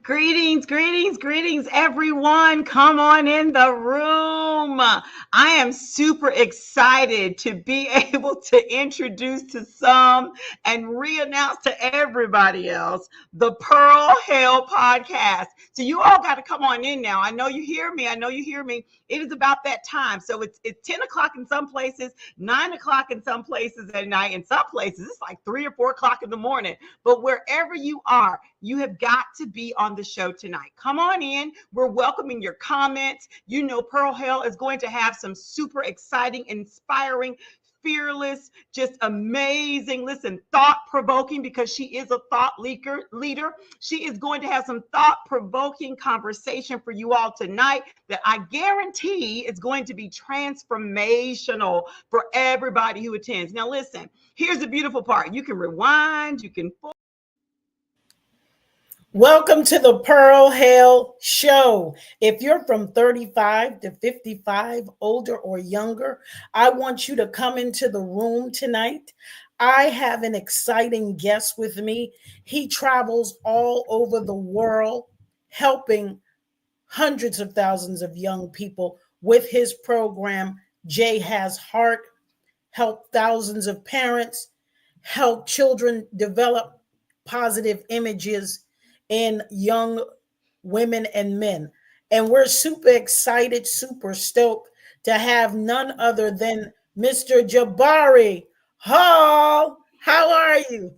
Greetings, greetings, greetings, everyone. Come on in the room. I am super excited to be able to introduce to some and re-announce to everybody else the Pearl Hell podcast. So you all got to come on in now. I know you hear me. I know you hear me. It is about that time. So it's 10 o'clock in some places, 9 o'clock in some places at night. In some places, it's like 3 or 4 o'clock in the morning. But wherever you are, you have got to be on the show tonight. Come on in. We're welcoming your comments. You know, Pearl Hale is going to have some super exciting, inspiring, fearless, just amazing, listen, thought provoking, because she is a thought leader. She is going to have some thought provoking conversation for you all tonight that I guarantee is going to be transformational for everybody who attends. Now, listen, here's the beautiful part. You can rewind, you can. Welcome to the Pearl Hale Show. If you're from 35 to 55, older or younger, I want you to come into the room tonight. I have an exciting guest with me. He travels all over the world, helping hundreds of thousands of young people with his program, Jay Has Heart, help thousands of parents, help children develop positive images in young women and men. And we're super excited, super stoked to have none other than Mr. Jabari Hall. How are you?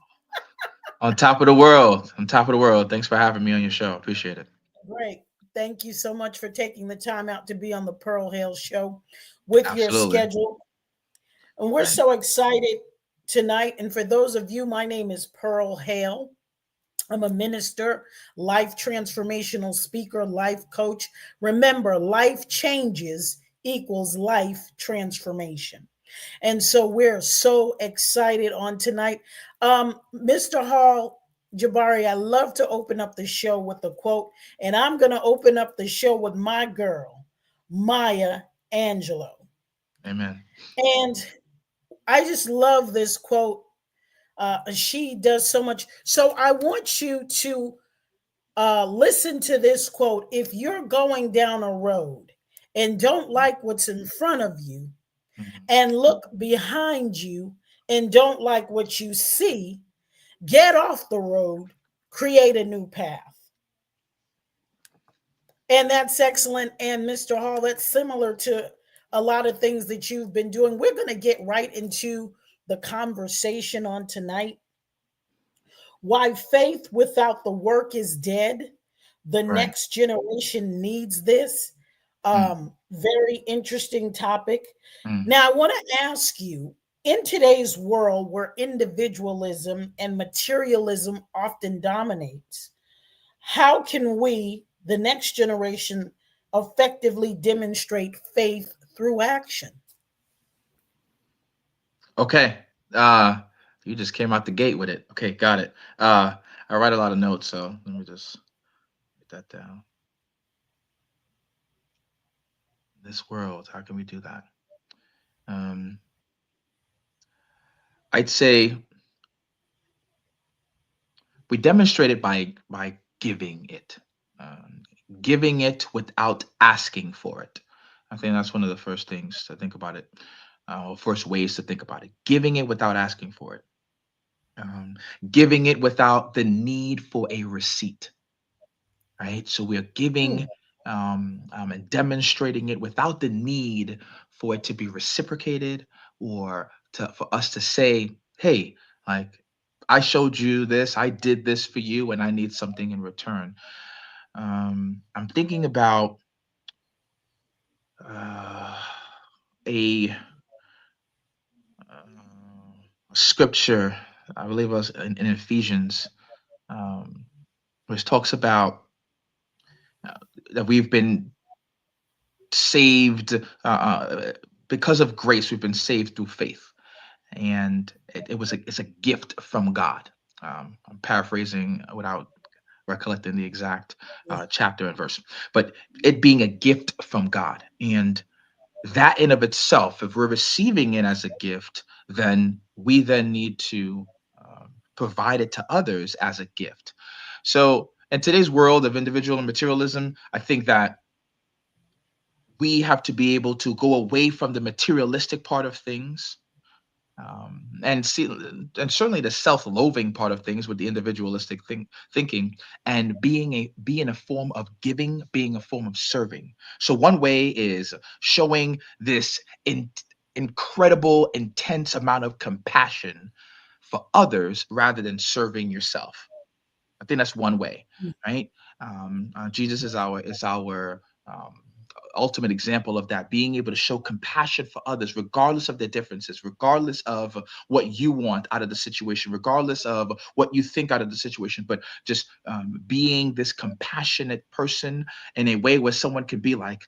On top of the world. On top of the world. Thanks for having me on your show. Appreciate it. Great. Thank you so much for taking the time out to be on the Pearl Hale Show with your Absolutely. schedule. And we're so excited tonight. And for those of you, my name is Pearl Hale. I'm a minister, life transformational speaker, life coach. Remember, life changes equals life transformation. And so we're so excited on tonight. Mr. Hall, Jabari, I love to open up the show with a quote, and I'm going to open up the show with my girl, Maya Angelou. Amen. And I just love this quote. She does so much. So I want you to listen to this quote. If you're going down a road and don't like what's in front of you Mhm. and look behind you and don't like what you see, get off the road, create a new path. And that's excellent. And Mr. Hall, that's similar to a lot of things that you've been doing. We're going to get right into the conversation on tonight. Why faith without the work is dead. The Right. next generation needs this. Mm, Very interesting topic. mm. Now, I want to ask you, in today's world where individualism and materialism often dominates, how can we, the next generation, effectively demonstrate faith through action? Okay. You just came out the gate with it. Okay, got it. I write a lot of notes, so let me just get that down. This world, how can we do that? Um, I'd say we demonstrate it by giving it. Um, Giving it without asking for it. I think that's one of the first things to think about it. Or first ways to think about it. Giving it without asking for it. Um, Giving it without the need for a receipt, right? So we're Hmm. giving and demonstrating it without the need for it to be reciprocated or for us to say, hey, like, I showed you this, I did this for you, and I need something in return. I'm thinking about uh, a scripture, I believe it was in Ephesians, um, which talks about uh, that we've been saved because of grace. We've been saved through faith, and it's a gift from God. I'm paraphrasing without recollecting the exact chapter and verse, but it being a gift from God, and that in of itself, if we're receiving it as a gift, then we then need to provide it to others as a gift. So In today's world of individual and materialism, I think that we have to be able to go away from the materialistic part of things, and see, and certainly the self-loathing part of things with the individualistic thinking, and being a form of giving, being a form of serving. So one way is showing this incredible, intense amount of compassion for others rather than serving yourself. I think that's one way, right? Jesus is our ultimate example of that, being able to show compassion for others, regardless of their differences, regardless of what you want out of the situation, regardless of what you think out of the situation, but just being this compassionate person in a way where someone could be like,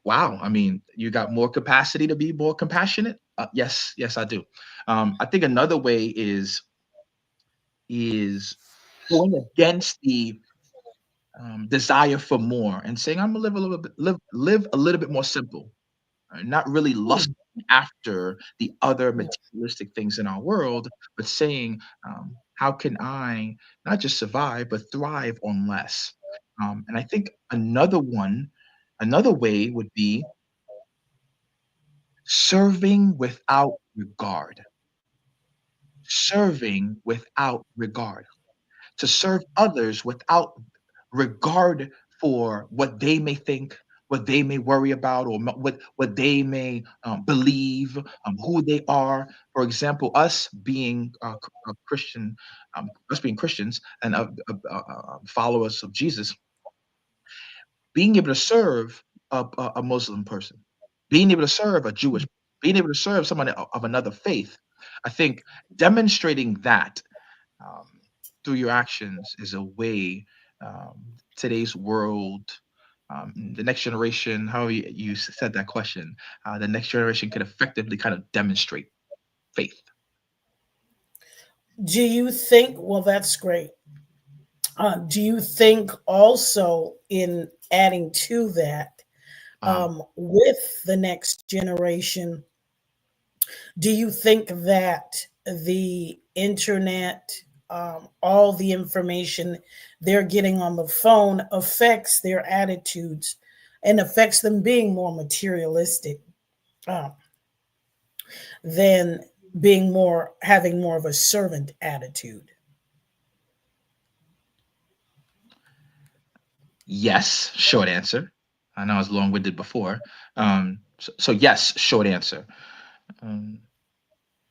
Wow, I mean, you got more capacity to be more compassionate." Yes, yes, I do. I think another way is going against the desire for more and saying, "I'm gonna live a little bit, live a little bit more simple," not really Hmm. lusting after the other Yeah. materialistic things in our world, but saying, "How can I not just survive but thrive on less?" And I think another way would be serving without regard. Serving without regard. To serve others without regard for what they may think, what they may worry about, or what they may believe, who they are. For example, us being a Christian, us being Christians and followers of Jesus, being able to serve a Muslim person, being able to serve a Jewish, being able to serve someone of another faith. I think demonstrating that um, through your actions is a way today's world, the next generation, how you said that question, the next generation could effectively kind of demonstrate faith. Do you think, well, that's great. Do you think also, in adding to that, Uh, with the next generation, do you think that the internet, all the information they're getting on the phone affects their attitudes and affects them being more materialistic, uh, than being more, having more of a servant attitude? yes, short answer. I know I was long-winded before. So yes, short answer. Um,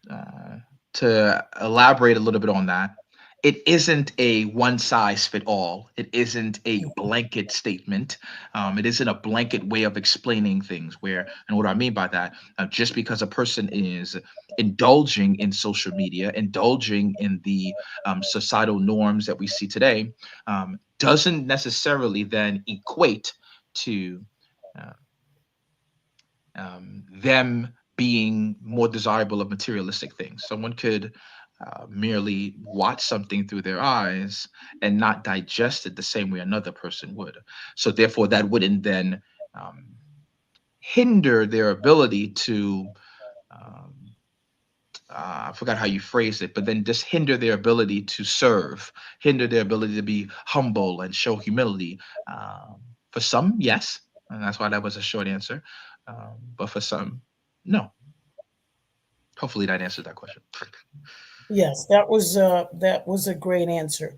uh, to elaborate a little bit on that, it isn't a one size fit all. It isn't a blanket statement. It isn't a blanket way of explaining things. And what I mean by that, just because a person is indulging in social media, indulging in the societal norms that we see today, doesn't necessarily then equate to uh, them being more desirable of materialistic things. Someone could merely watch something through their eyes and not digest it the same way another person would. So, therefore, that wouldn't then um, hinder their ability to. Um, I forgot how you phrased it, but then just hinder their ability to serve, hinder their ability to be humble and show humility. For some, yes, and that's why that was a short answer. But for some, no. Hopefully that answered that question. Yes, that was a great answer.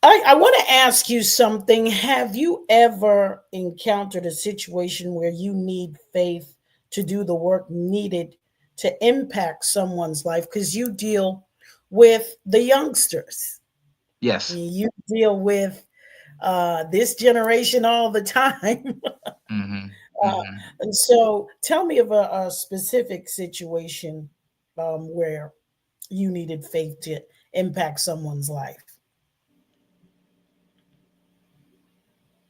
I want to ask you something. Have you ever encountered a situation where you need faith to do the work needed to impact someone's life? Because you deal with the youngsters, Yes. you deal with this generation all the time. Hmm. uh, Hmm. and so, tell me of a specific situation, where you needed faith to impact someone's life.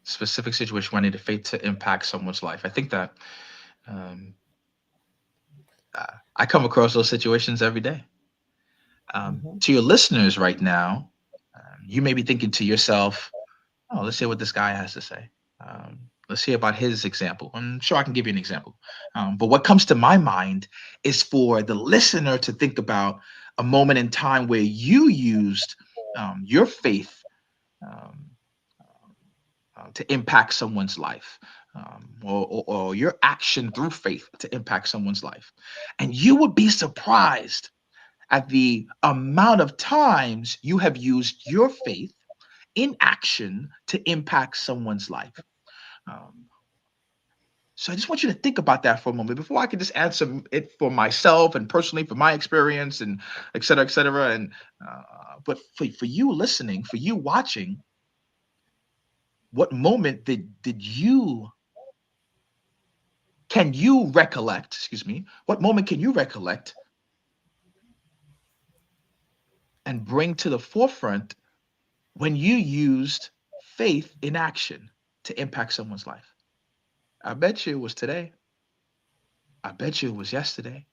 Specific situation where I need a faith to impact someone's life. I think that um, I come across those situations every day. Mhm. To your listeners right now, you may be thinking to yourself, "Oh, let's hear what this guy has to say. Let's hear about his example." I'm sure I can give you an example. But what comes to my mind is for the listener to think about a moment in time where you used your faith um, to impact someone's life, or your action through faith to impact someone's life. And you would be surprised at the amount of times you have used your faith in action to impact someone's life. Um, so I just want you to think about that for a moment before I can just answer it for myself and personally for my experience and et cetera, et cetera. And but for you listening, for you watching, what moment did you can you recollect? Excuse me. What moment can you recollect and bring to the forefront when you used faith in action to impact someone's life? I bet you it was today. I bet you it was yesterday.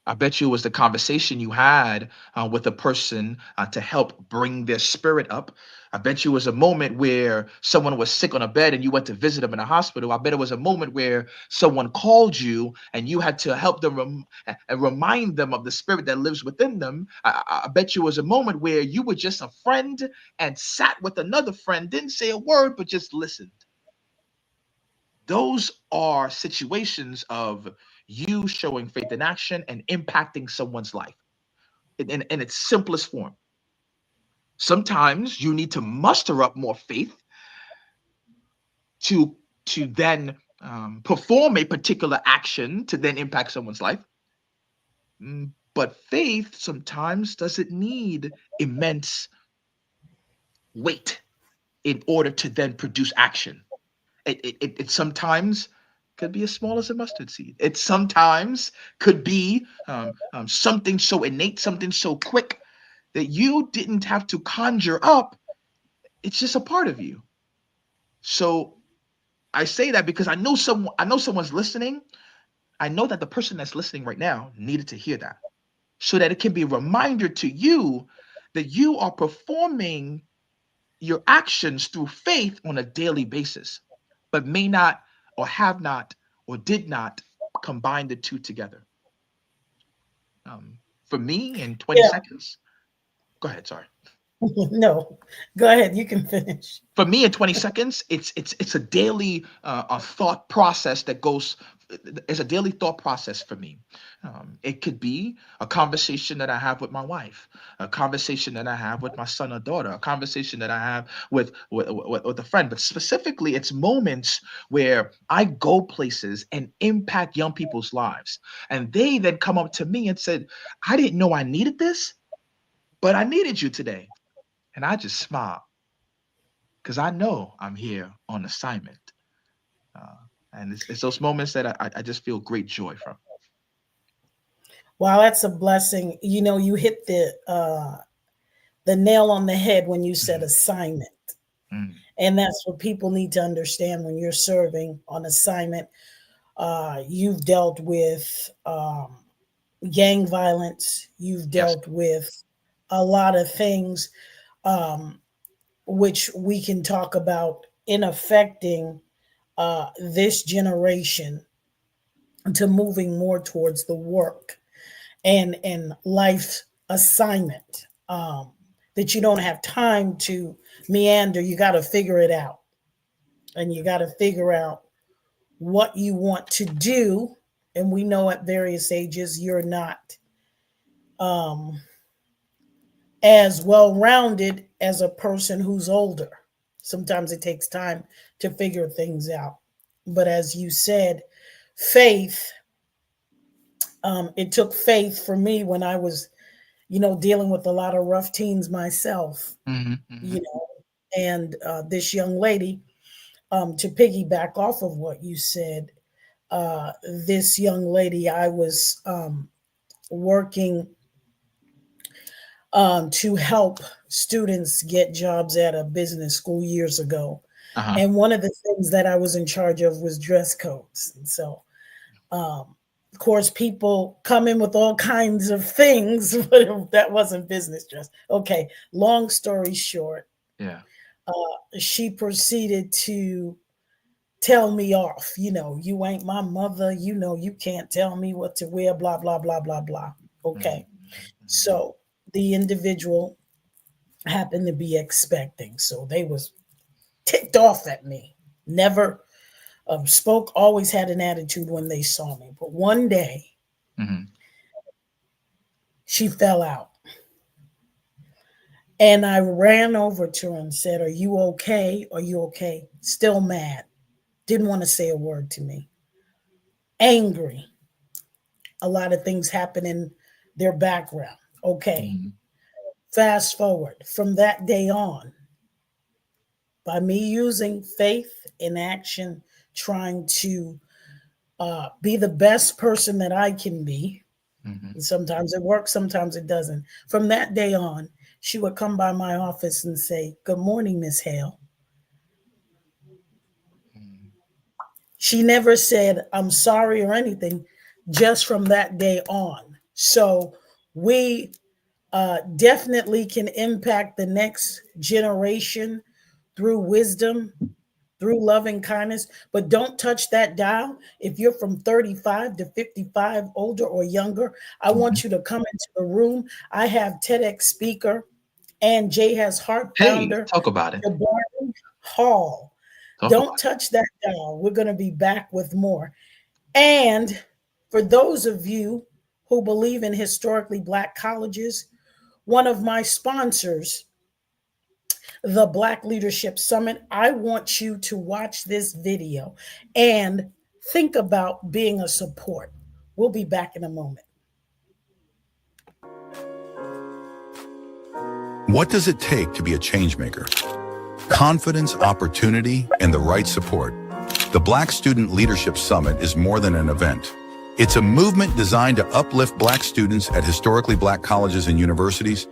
I bet you it was the conversation you had with a person to help bring their spirit up. I bet you it was a moment where someone was sick on a bed and you went to visit them in a hospital. I bet it was a moment where someone called you and you had to help them and remind them of the spirit that lives within them. I bet you it was a moment where you were just a friend and sat with another friend, didn't say a word, but just listened. Those are situations of you showing faith in action and impacting someone's life in its simplest form. Sometimes you need to muster up more faith to then perform a particular action to then impact someone's life. But faith sometimes doesn't need immense weight in order to then produce action. It sometimes could be as small as a mustard seed. It sometimes could be something so innate, something so quick that you didn't have to conjure up. It's just a part of you. So I say that because I know someone's listening. I know that the person that's listening right now needed to hear that, so that it can be a reminder to you that you are performing your actions through faith on a daily basis, but may not or have not or did not combine the two together. For me, in 20 Yeah. seconds, go ahead, sorry. No, go ahead. You can finish. For me, in 20 seconds, it's a daily a thought process that goes. It's a daily thought process for me. It could be a conversation that I have with my wife, a conversation that I have with my son or daughter, a conversation that I have with a friend. But specifically, it's moments where I go places and impact young people's lives, and they then come up to me and said, "I didn't know I needed this, but I needed you today," and I just smile because I know I'm here on assignment. Uh, and it's those moments that I just feel great joy from. Wow, that's a blessing. You know, you hit the nail on the head when you said Mm, assignment. mm, And that's what people need to understand when you're serving on assignment. You've dealt with gang violence, you've yes. dealt with a lot of things, um, which we can talk about in affecting this generation to moving more towards the work and life assignment, that you don't have time to meander. You got to figure it out, and you got to figure out what you want to do. And we know at various ages you're not um, as well rounded as a person who's older. Sometimes it takes time to figure things out. But as you said, faith, it took faith for me when I was, dealing with a lot of rough teens myself, Hmm, you hmm. know, and this young lady, to piggyback off of what you said, uh, this young lady, I was working to help students get jobs at a business school years ago. Uh-huh. And one of the things that I was in charge of was dress codes. And so, um, of course, people come in with all kinds of things, but that wasn't business dress. Okay, long story short, Yeah. she proceeded to tell me off. You ain't my mother. You can't tell me what to wear, blah, blah, blah, blah, blah. Hmm, Okay. hmm, So the individual, happened to be expecting. So they was ticked off at me. Never spoke, always had an attitude when they saw me. But one day Mm-hmm. she fell out. And I ran over to her and said, "Are you okay? Are you okay?" Still mad. Didn't want to say a word to me. Angry. A lot of things happen in their background. Okay. Mm-hmm. Fast forward from that day on, by me using faith in action, trying to be the best person that I can be. Mm-hmm. And sometimes it works, sometimes it doesn't. From that day on, she would come by my office and say, "Good morning, Miss Hale." She never said, "I'm sorry" or anything, just from that day on. So we definitely can impact the next generation through wisdom, through loving kindness, but don't touch that dial. If you're from 35 to 55, older or younger, I Mm-hmm. want you to come into the room. I have TEDx speaker and Jay Has Heart Hey, founder, talk about it. Jabari Hall. Talk about Don't touch that dial. We're going to be back with more. And for those of you who believe in historically Black colleges, one of my sponsors, the Black Leadership Summit, I want you to watch this video and think about being a support. We'll be back in a moment. What does it take to be a change maker? Confidence, opportunity, and the right support. The Black Student Leadership Summit is more than an event. It's a movement designed to uplift Black students at historically Black colleges and universities.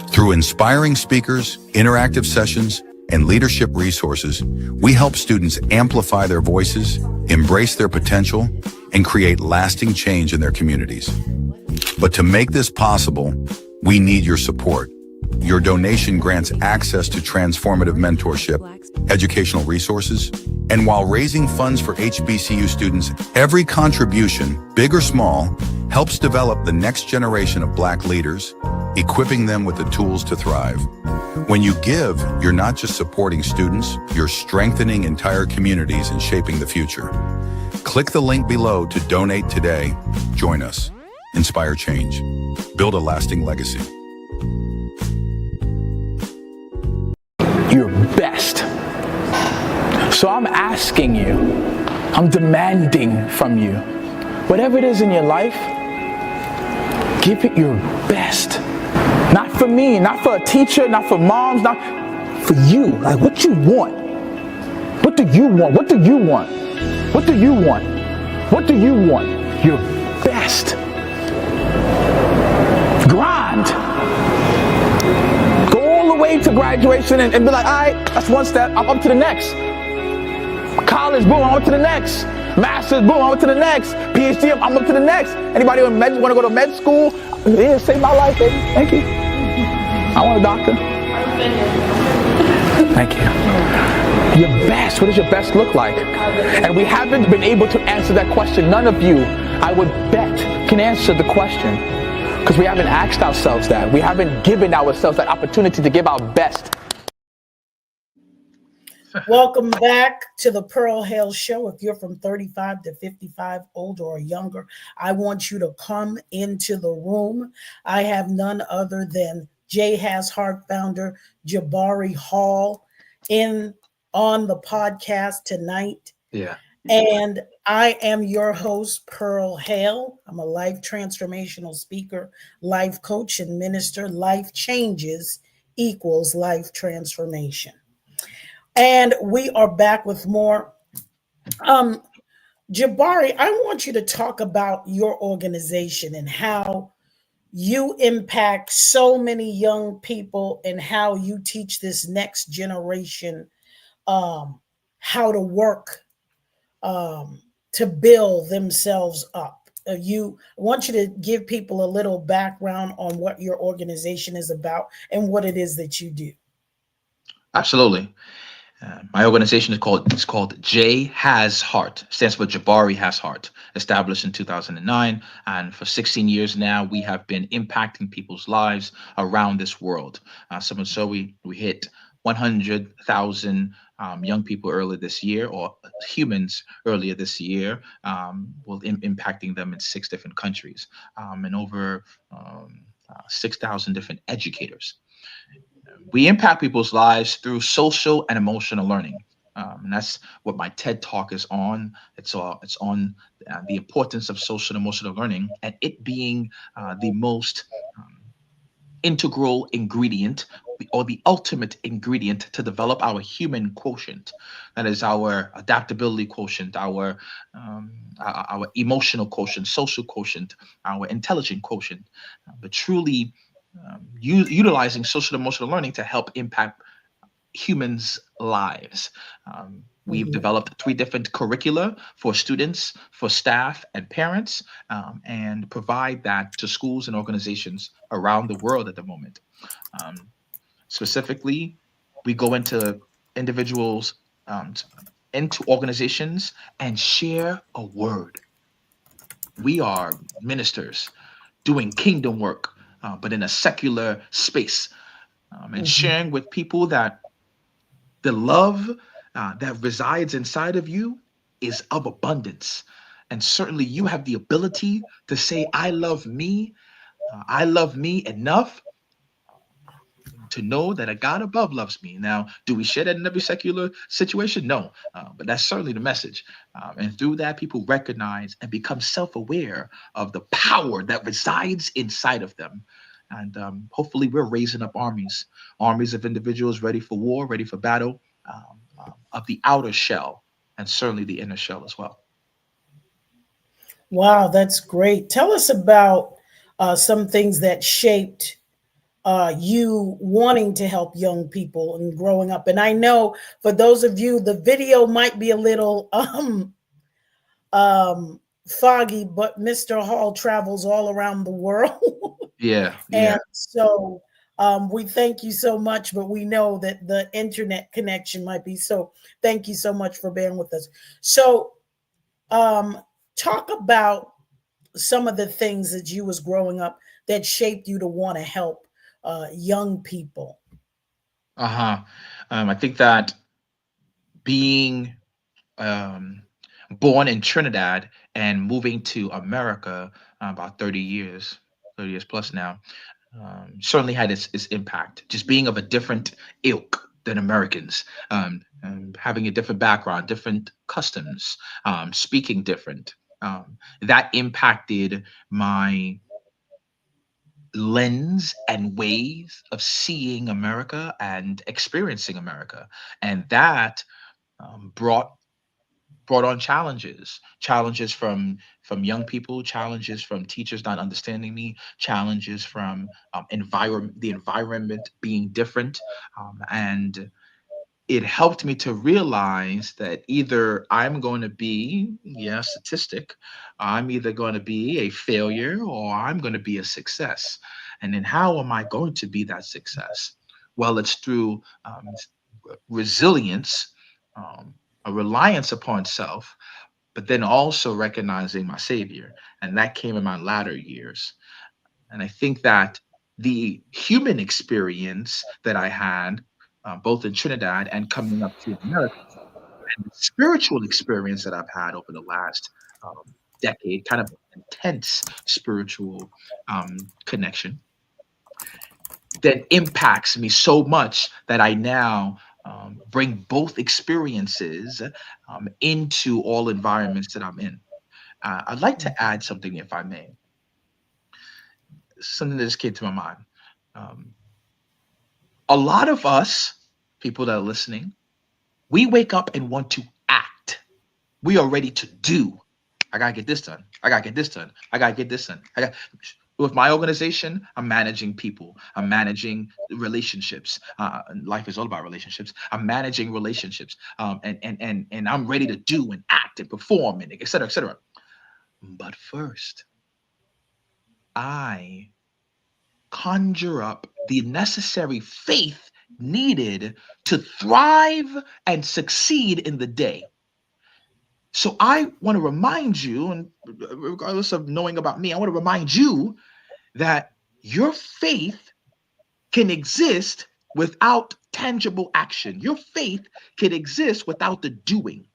Through inspiring speakers, interactive sessions, and leadership resources, we help students amplify their voices, embrace their potential, and create lasting change in their communities. But to make this possible, we need your support. Your donation grants access to transformative mentorship, educational resources, and while raising funds for HBCU students, every contribution, big or small, helps develop the next generation of Black leaders, equipping them with the tools to thrive. When you give, you're not just supporting students, you're strengthening entire communities and shaping the future. Click the link below to donate today. Join us. Inspire change. Build a lasting legacy. Your best. So I'm asking you, I'm demanding from you, whatever it is in your life, give it your best. Not for me, not for a teacher, not for moms, not for you. Like, what you want? What do you want? What do you want? What do you want? What do you want? Your best. Grind. Go all the way to graduation and be like, all right, that's one step. I'm up to the next. College, boom, I'm up to the next. Master's, boom, I'm up to the next. PhD, I'm up to the next. Anybody want to go to med school? Yeah, save my life, baby. Thank you. I want a doctor. Thank you. Your best. What does your best look like? And we haven't been able to answer that question. None of you, I would bet, can answer the question. Because we haven't asked ourselves that. We haven't given ourselves that opportunity to give our best. Welcome back to the Pearl Hale Show. If you're from 35 to 55, older or younger, I want you to come into the room. I have none other than Jay Has Heart founder Jabari Hall on the podcast tonight. Yeah. And I am your host, Pearl Hale. I'm a life transformational speaker, life coach, and minister. Life changes equals life transformation. And we are back with more. Jabari, I want you to talk about your organization and how you impact so many young people and how you teach this next generation how to work to build themselves up. I want you to give people a little background on what your organization is about and what it is that you do. Absolutely. My organization is called J Has Heart. Stands for Jabari Has Heart. Established in 2009, and for 16 years now, we have been impacting people's lives around this world. So much so we hit 100,000 young people earlier this year, or humans earlier this year, well, impacting them in 6 different countries, and over 6,000 different educators. We impact people's lives through social and emotional learning. And that's what my TED talk is on. It's on the importance of social and emotional learning, and it being the most um, integral ingredient, or the ultimate ingredient to develop our human quotient. That is our adaptability quotient, our emotional quotient, social quotient, our intelligent quotient. But truly utilizing social and emotional learning to help impact humans' lives. We've Mhm. developed 3 different curricula for students, for staff, and parents, and provide that to schools and organizations around the world at the moment. Um, Specifically, we go into individuals, um, t- into organizations, and share a word. We are ministers doing kingdom work, but in a secular space, and Mhm. sharing with people that the love that resides inside of you is of abundance. And certainly you have the ability to say, I love me enough to know that a God above loves me. Now, do we share that in every secular situation? No, but that's certainly the message. And through that, people recognize and become self aware of the power that resides inside of them. And hopefully, we're raising up armies of individuals ready for war, ready for battle, of the outer shell, and certainly the inner shell as well. Wow, that's great. Tell us about some things that shaped you wanting to help young people and growing up. And I know for those of you, the video might be a little foggy, but Mr. Hall travels all around the world. Yeah, And yeah. so we thank you so much, but we know that the internet connection might be. So thank you so much for being with us. So um, talk about some of the things that you was growing up that shaped you to want to help young people. Uh huh. I think that being um, born in Trinidad and moving to America about 30 years plus now, certainly had its impact. Just being of a different ilk than Americans, having a different background, different customs, speaking different. That impacted my lens and ways of seeing America and experiencing America. And that brought on challenges from young people, challenges from teachers not understanding me, challenges from the environment being different, and it helped me to realize that either I'm going to be, yeah, statistic, I'm either going to be a failure or I'm going to be a success. And then how am I going to be that success? Well, it's through resilience, um, a reliance upon self, but then also recognizing my savior. And that came in my latter years. And I think that the human experience that I had, both in Trinidad and coming up to America, and the spiritual experience that I've had over the last decade, kind of intense spiritual connection, that impacts me so much that I now bring both experiences into all environments that I'm in. I'd like to add something, if I may, something that just came to my mind. Um, a lot of us, people that are listening, we wake up and want to act. We are ready to do. I gotta get this done. I gotta get this done. I gotta get this done. With my organization, I'm managing people. I'm managing relationships. Life is all about relationships. I'm managing relationships, and I'm ready to do and act and perform and et cetera, et cetera. But first, I conjure up the necessary faith needed to thrive and succeed in the day. So I want to remind you, and regardless of knowing about me, I want to remind you that your faith can exist without tangible action. Your faith can exist without the doing.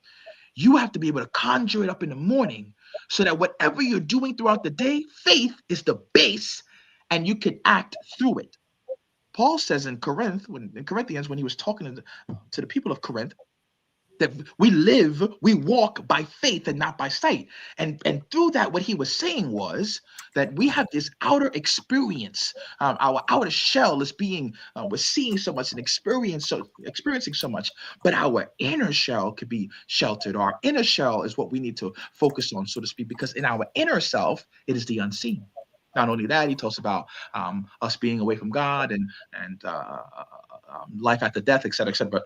You have to be able to conjure it up in the morning so that whatever you're doing throughout the day, faith is the base and you can act through it. Paul says in Corinthians, when he was talking to the people of Corinth, that we walk by faith and not by sight. And through that, what he was saying was that we have this outer experience. Our outer shell is being, we're seeing so much and experiencing so much, but our inner shell could be sheltered. Our inner shell is what we need to focus on, so to speak, because in our inner self, it is the unseen. Not only that, he talks about us being away from God and life after death, et cetera, et cetera. But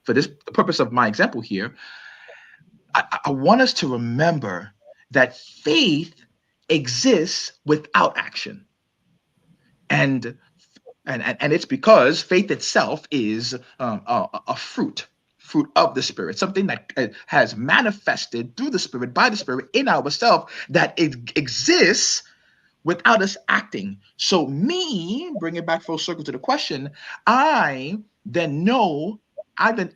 for the purpose of my example here, I want us to remember that faith exists without action, and it's because faith itself is a fruit of the Spirit, something that has manifested through the Spirit, by the Spirit, in ourselves, that it exists without us acting. So me, bring it back full circle to the question, I then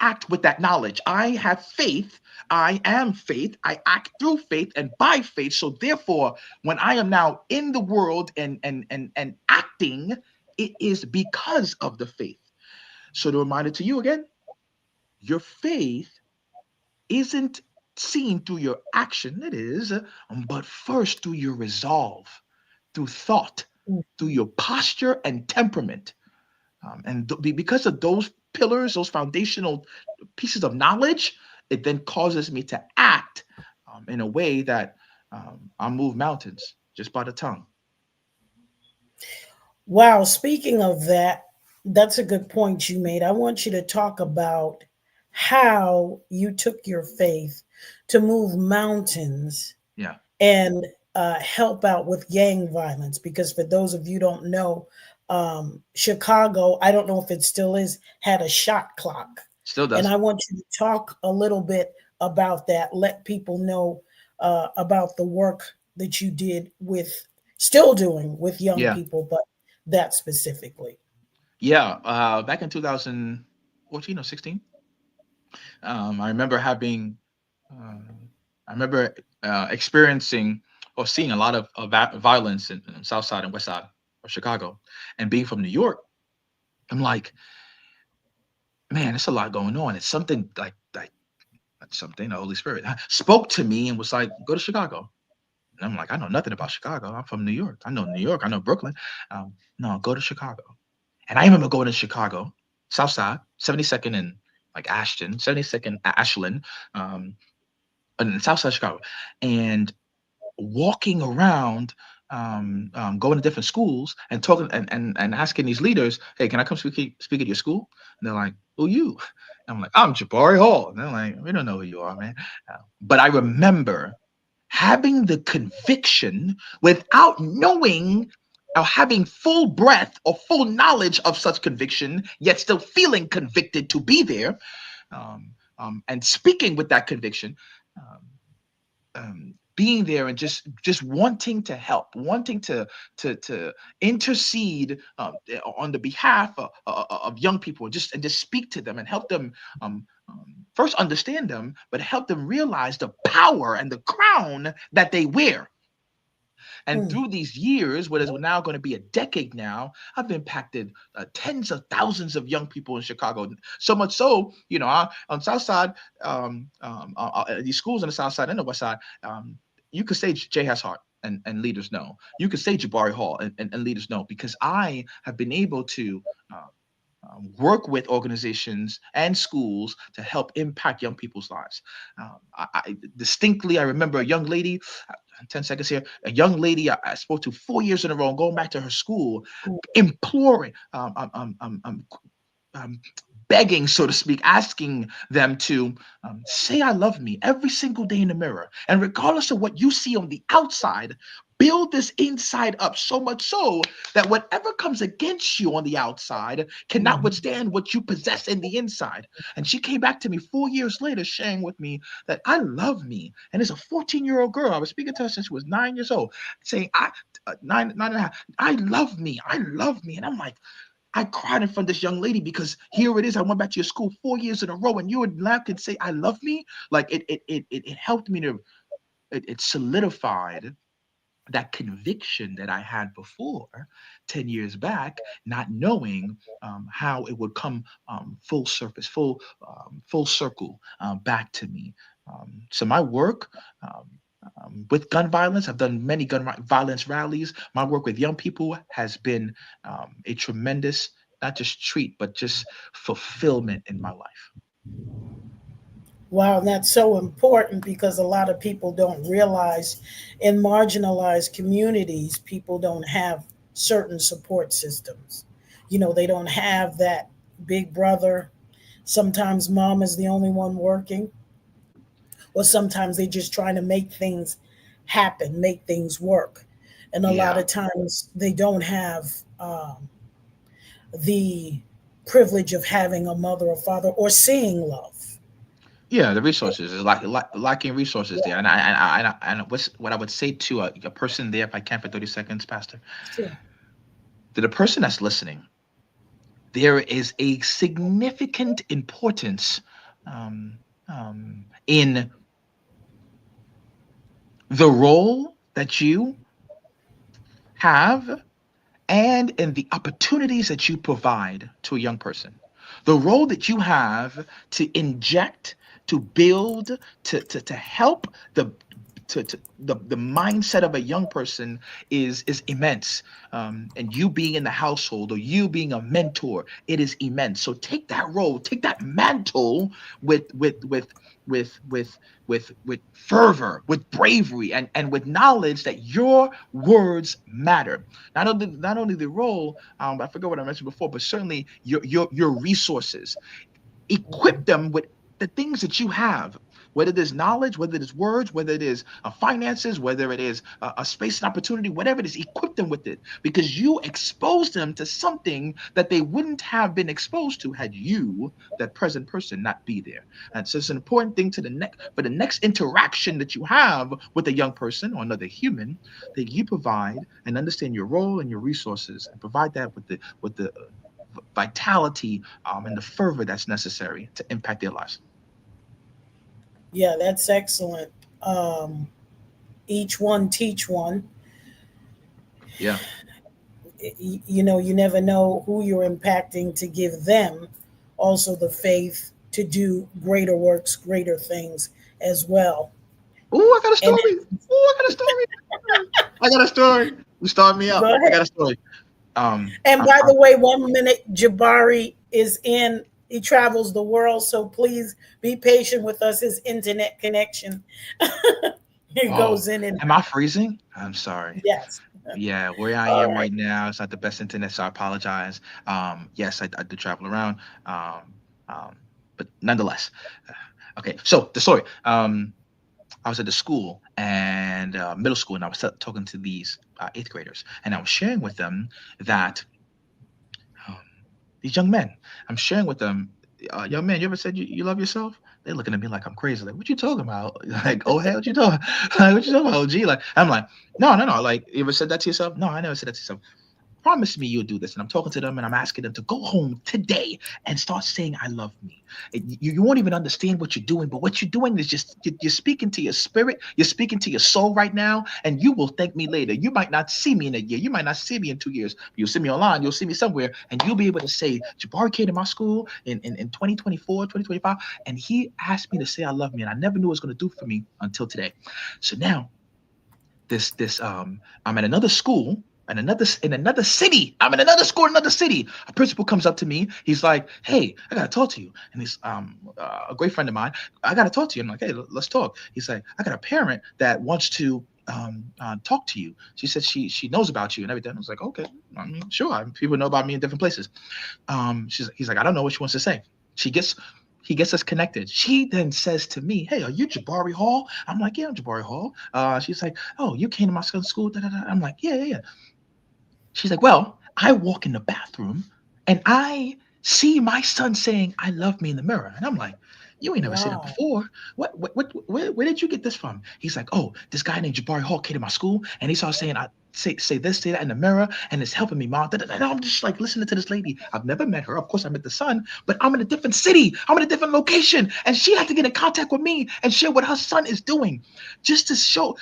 act with that knowledge. I have faith. I am faith. I act through faith and by faith. So therefore, when I am now in the world and acting, it is because of the faith. So the reminder to you again, your faith isn't seen through your action, it is, but first through your resolve, through thought, through your posture and temperament. Because of those pillars, those foundational pieces of knowledge, it then causes me to act in a way that I move mountains just by the tongue. Wow, speaking of that, that's a good point you made. I want you to talk about how you took your faith to move mountains Yeah. and help out with gang violence. Because for those of you who don't know, Chicago, I don't know if it still is, had a shot clock. Still And does. I want you to talk a little bit about that. Let people know about the work that you did still doing with young Yeah. people, but that specifically. Yeah. Back in 2014 or 16, I remember uh, experiencing or seeing a lot of violence in South Side and West Side of Chicago. And being from New York, I'm like, man, there's a lot going on. It's something like something the Holy Spirit spoke to me and was like, go to Chicago. And I'm like, I know nothing about Chicago. I'm from New York. I know New York. I know Brooklyn. No, go to Chicago. And I remember going to Chicago, South Side, 72nd and like Ashton, 72nd Ashland, um, in South Side Chicago, and walking around, going to different schools and talking and asking these leaders, hey, can I come speak at your school? And they're like, who you? And I'm like, I'm Jabari Hall. And they're like, we don't know who you are, man. But I remember having the conviction without knowing or having full breath or full knowledge of such conviction, yet still feeling convicted to be there, and speaking with that conviction, being there and just wanting to help, wanting to intercede on the behalf of young people, and just speak to them and help them, first understand them, but help them realize the power and the crown that they wear. And Mm. through these years, what is now going to be a decade now, I've impacted tens of thousands of young people in Chicago. So much so, on South Side, these schools on the South Side and the West Side, you could say Jay has heart. And leaders know. You could say Jabari Hall, and leaders know, because I have been able to work with organizations and schools to help impact young people's lives. I distinctly, I remember a young lady, 10 seconds here, a young lady I spoke to 4 years in a row, going back to her school, imploring, begging, so to speak, asking them to say, I love me every single day in the mirror. And regardless of what you see on the outside, build this inside up, so much so that whatever comes against you on the outside cannot withstand what you possess in the inside. And she came back to me 4 years later sharing with me that I love me. And it's a 14-year-old girl. I was speaking to her since she was 9 years old, saying, nine and a half, I love me. I love me. And I'm like, I cried in front of this young lady because here it is. I went back to your school 4 years in a row, and you would laugh and say, I love me. Like it helped me to, it solidified that conviction that I had before 10 years back, not knowing how it would come full surface, full circle back to me. So my work with gun violence, I've done many violence rallies. My work with young people has been a tremendous, not just treat, but just fulfillment in my life. Wow, that's so important because a lot of people don't realize in marginalized communities, people don't have certain support systems. They don't have that big brother. Sometimes mom is the only one working, or sometimes they're just trying to make things happen, make things work. And a lot Yeah. of times they don't have the privilege of having a mother or father or seeing love. Yeah, the resources is lacking resources there, and what I would say to a person there, if I can, for 30 seconds, Pastor, Sure. to the person that's listening, there is a significant importance in the role that you have and in the opportunities that you provide to a young person. The role that you have to inject, to build, to help the mindset of a young person is immense. And you being in the household, or you being a mentor, it is immense. So take that role, take that mantle with fervor, with bravery, and with knowledge that your words matter. Not only the role, I forgot what I mentioned before, but certainly your resources. Equip them with the things that you have, whether it is knowledge, whether it is words, whether it is finances, whether it is a space and opportunity, whatever it is, equip them with it, because you expose them to something that they wouldn't have been exposed to had you, that present person, not be there. And so it's an important thing to the next, for the next interaction that you have with a young person or another human, that you provide and understand your role and your resources, and provide that with the vitality and the fervor that's necessary to impact their lives. Yeah, that's excellent. Each one teach one. Yeah. You never know who you're impacting to give them also the faith to do greater works, greater things as well. Oh, I got a And story. Oh, I got a story. I got a story. You start me go up. I got ahead. a story. And I'm, by I'm the way, 1 minute, Jabari is in. He travels the world, so please be patient with us. His internet connection it oh, goes in and am I freezing? I'm sorry. yes. Yeah, where I All am right. right now, it's not the best internet, so I apologize. Yes, I do travel around. Um, um, but nonetheless, okay. So the story. I was at the school and middle school, and I was talking to these eighth graders, and I was sharing with them that um, these young men, I'm sharing with them, young man, you ever said you love yourself? They're looking at me like I'm crazy. Like, what you talking about? Like, oh hell, what you talking? Like, what you talking about? OG? Like, I'm like, no, no, no. Like, you ever said that to yourself? No, I never said that to yourself. Promise me you'll do this. And I'm talking to them and I'm asking them to go home today and start saying, I love me. You won't even understand what you're doing, but what you're doing is just, you're speaking to your spirit. You're speaking to your soul right now, and you will thank me later. You might not see me in a year. You might not see me in 2 years. You'll see me online. You'll see me somewhere, and you'll be able to say, Jabari came to my school in 2024, 2025, and he asked me to say, I love me. And I never knew what it was going to do for me until today. So now I'm at another school in another city. I'm in another school in another city. A principal comes up to me. He's like, hey, I gotta talk to you. And he's a great friend of mine. I gotta talk to you. I'm like, hey, let's talk. He's like, I got a parent that wants to talk to you. She said she knows about you and everything. I was like, okay, I mean, sure. People know about me in different places. He's like, I don't know what she wants to say. he gets us connected. She then says to me, "Hey, are you Jabari Hall?" I'm like, "Yeah, I'm Jabari Hall." She's like, "Oh, you came to my son's school?" Da, da, da. I'm like, "Yeah, yeah, yeah." She's like, "Well, I walk in the bathroom and I see my son saying 'I love me' in the mirror." And I'm like, "You ain't never said that Wow. before. Where did you get this from?" He's like, "Oh, this guy named Jabari Hall came to my school and he started saying I say this, say that in the mirror, and it's helping me, mom." And I'm just like listening to this lady. I've never met her. Of course, I met the son, but I'm in a different city. I'm in a different location, and she had to get in contact with me and share what her son is doing, just to show.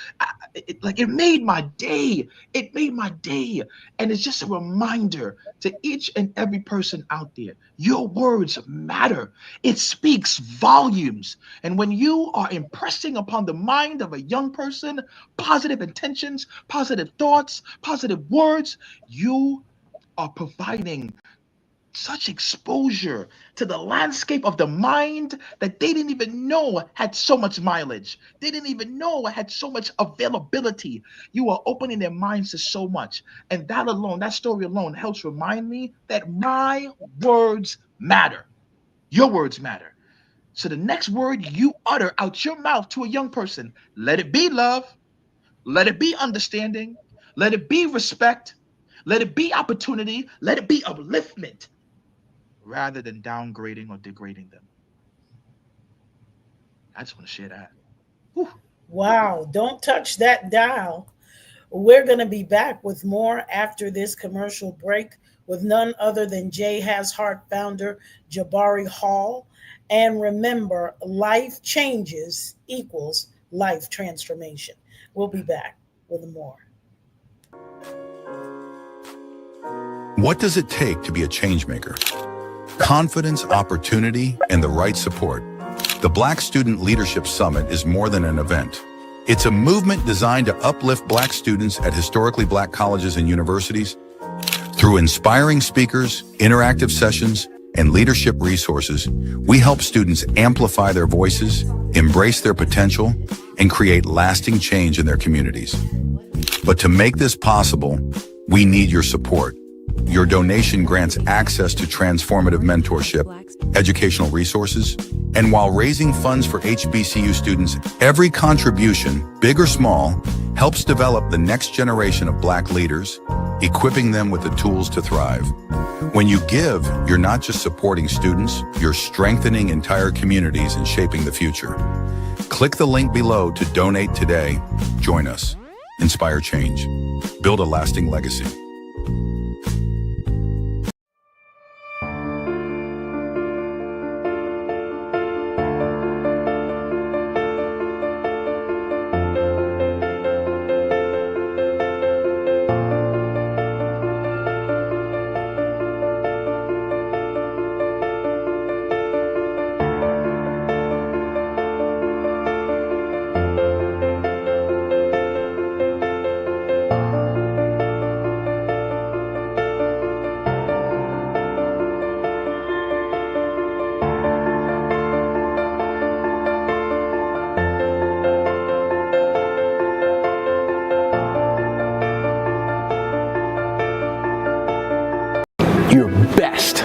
Like it made my day. It made my day. And it's just a reminder to each and every person out there, your words matter. It speaks volumes. And when you are impressing upon the mind of a young person positive intentions, positive thoughts, positive words, you are providing such exposure to the landscape of the mind that they didn't even know had so much mileage. They didn't even know had so much availability. You are opening their minds to so much. And that alone, that story alone helps remind me that my words matter. Your words matter. So the next word you utter out your mouth to a young person, let it be love, let it be understanding, let it be respect, let it be opportunity, let it be upliftment rather than downgrading or degrading them. I just want to share that. Whew. Wow. Don't touch that dial. We're going to be back with more after this commercial break with none other than Jay Has Heart founder Jabari Hall. And remember, life changes equals life transformation. We'll be back with more. What does it take to be a change maker? Confidence, opportunity, and the right support. The Black Student Leadership Summit is more than an event. It's a movement designed to uplift Black students at historically Black colleges and universities. Through inspiring speakers, interactive sessions, and leadership resources, we help students amplify their voices, embrace their potential, and create lasting change in their communities. But to make this possible, we need your support. Your donation grants access to transformative mentorship, educational resources, and while raising funds for HBCU students, every contribution, big or small, helps develop the next generation of Black leaders, equipping them with the tools to thrive. When you give, you're not just supporting students, you're strengthening entire communities and shaping the future. Click the link below to donate today. Join us. Inspire change. Build a lasting legacy. Your best.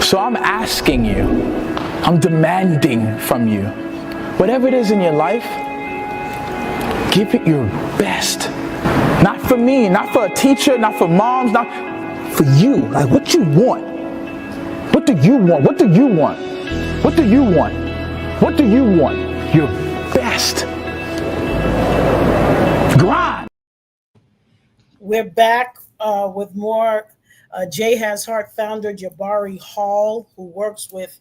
So I'm asking you, I'm demanding from you, whatever it is in your life, give it your best. Not for me, not for a teacher, not for moms, not for you. Like what you want. What do you want? What do you want? What do you want? What do you want? Your best. Grind. We're back with more. Jay Has Heart founder Jabari Hall, who works with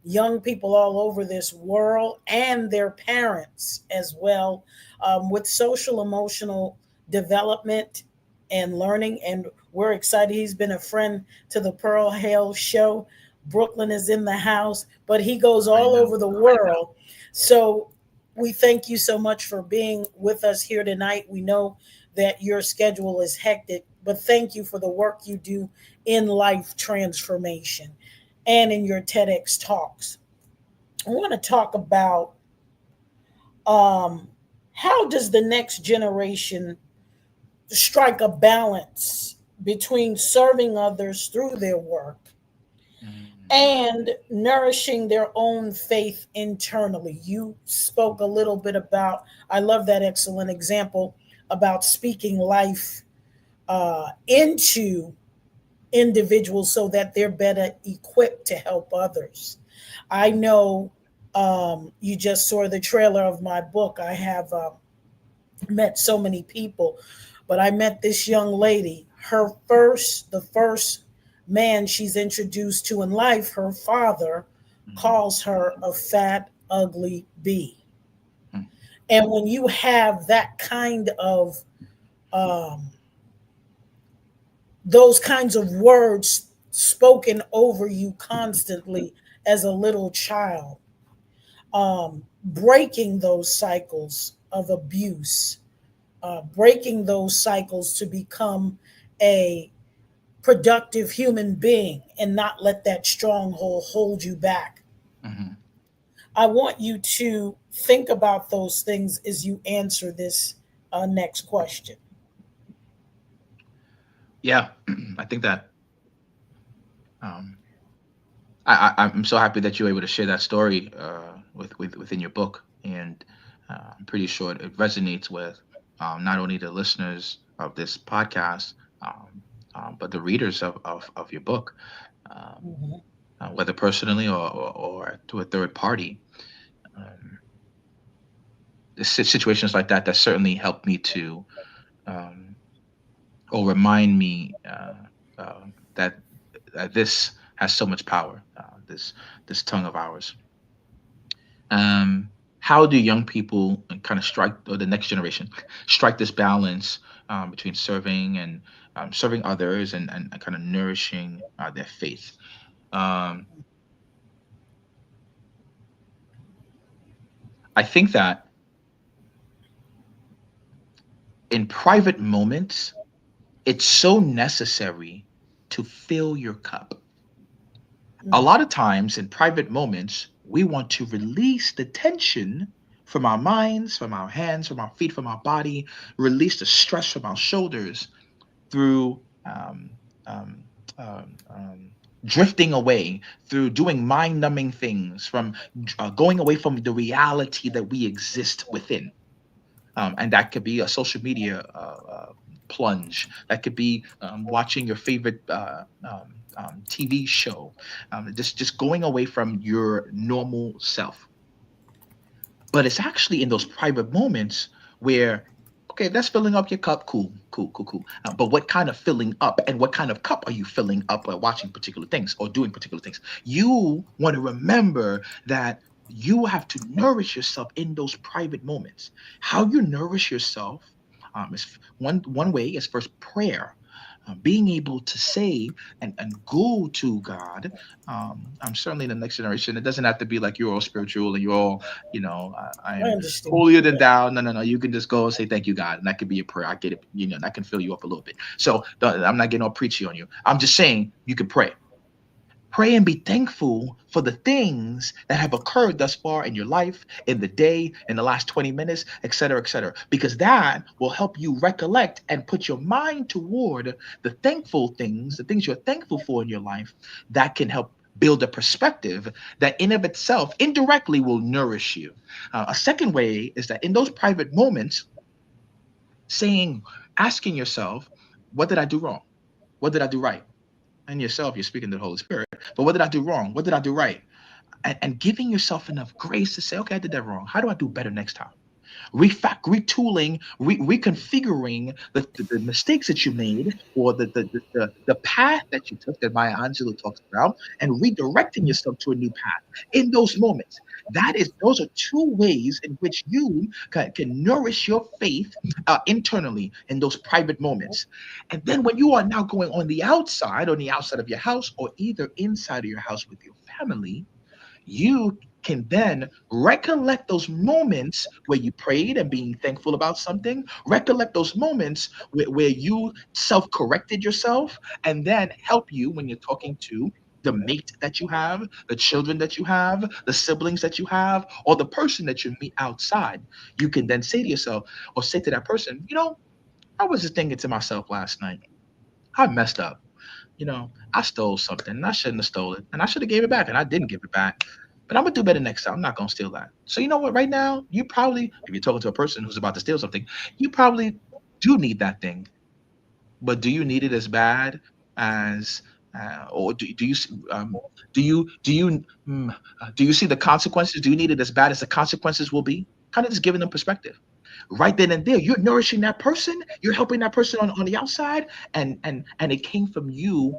young people all over this world and their parents as well, with social emotional development and learning. And we're excited. He's been a friend to the Pearl Hale show. Brooklyn is in the house, but he goes all over the world. So we thank you so much for being with us here tonight. We know that your schedule is hectic, but thank you for the work you do in life transformation and in your TEDx talks. I want to talk about how does the next generation strike a balance between serving others through their work and nourishing their own faith internally. You spoke a little bit about, I love that excellent example about speaking life into individuals so that they're better equipped to help others. I know you just saw the trailer of my book. I have met so many people, but I met this young lady. The first man she's introduced to in life, her father Mhm. calls her a fat, ugly bee. Mhm. And when you have that kind of um, those kinds of words spoken over you constantly as a little child, breaking those cycles of abuse, breaking those cycles to become a productive human being and not let that stronghold hold you back. Mhm. I want you to think about those things as you answer this next question. Yeah, I think that um, I'm so happy that you were able to share that story within your book, and I'm pretty sure it resonates with not only the listeners of this podcast, um, but the readers of your book, um, Mhm. whether personally or to a third party. Um, Situations like that certainly helped me to um, or remind me that this has so much power. This tongue of ours. How do young people kind of strike, or the next generation strike this balance between serving and serving others and kind of nourishing their faith? Um, I think that in private moments, it's so necessary to fill your cup. A Mm. lot of times in private moments, we want to release the tension from our minds, from our hands, from our feet, from our body, release the stress from our shoulders through um, drifting away, through doing mind numbing things, from going away from the reality that we exist within. And that could be a social media plunge. That could be watching your favorite TV show. Just going away from your normal self. But it's actually in those private moments where, okay, that's filling up your cup. Cool, cool, cool, cool. But what kind of filling up, and what kind of cup are you filling up by watching particular things or doing particular things? You want to remember that you have to nourish yourself in those private moments. How you nourish yourself is one way is first prayer. Being able to say and go to God. I'm certainly the next generation. It doesn't have to be like you're all spiritual and you're all, I I am understand. holier than Yeah. thou. No, no, no. You can just go and say thank you, God, and that could be a prayer. I get it. That can fill you up a little bit. So I'm not getting all preachy on you. I'm just saying you can pray. Pray and be thankful for the things that have occurred thus far in your life, in the day, in the last 20 minutes, et cetera, because that will help you recollect and put your mind toward the thankful things, the things you're thankful for in your life that can help build a perspective that in of itself indirectly will nourish you. A second way is that in those private moments, saying, asking yourself, what did I do wrong? What did I do right? And yourself, you're speaking to the Holy Spirit. But what did I do wrong? What did I do right? And giving yourself enough grace to say, okay, I did that wrong. How do I do better next time? Retooling, reconfiguring the mistakes that you made, or the path that you took that Maya Angelou talks about, and redirecting yourself to a new path in those moments. Those are two ways in which you can nourish your faith internally in those private moments. And then when you are now going on the outside of your house, or either inside of your house with your family, you can then recollect those moments where you prayed and being thankful about something, recollect those moments where you self-corrected yourself, and then help you when you're talking to the mate that you have, the children that you have, the siblings that you have, or the person that you meet outside. You can then say to yourself, or say to that person, I was just thinking to myself last night, I messed up. I stole something and I shouldn't have stole it and I should have gave it back and I didn't give it back. But I'm gonna do better next time. I'm not gonna steal that. So you know what? Right now, you probably, if you're talking to a person who's about to steal something, you probably do need that thing. But do you need it as bad as, or do you do you see the consequences? Do you need it as bad as the consequences will be? Kind of just giving them perspective. Right then and there, you're nourishing that person. You're helping that person on the outside, and it came from you,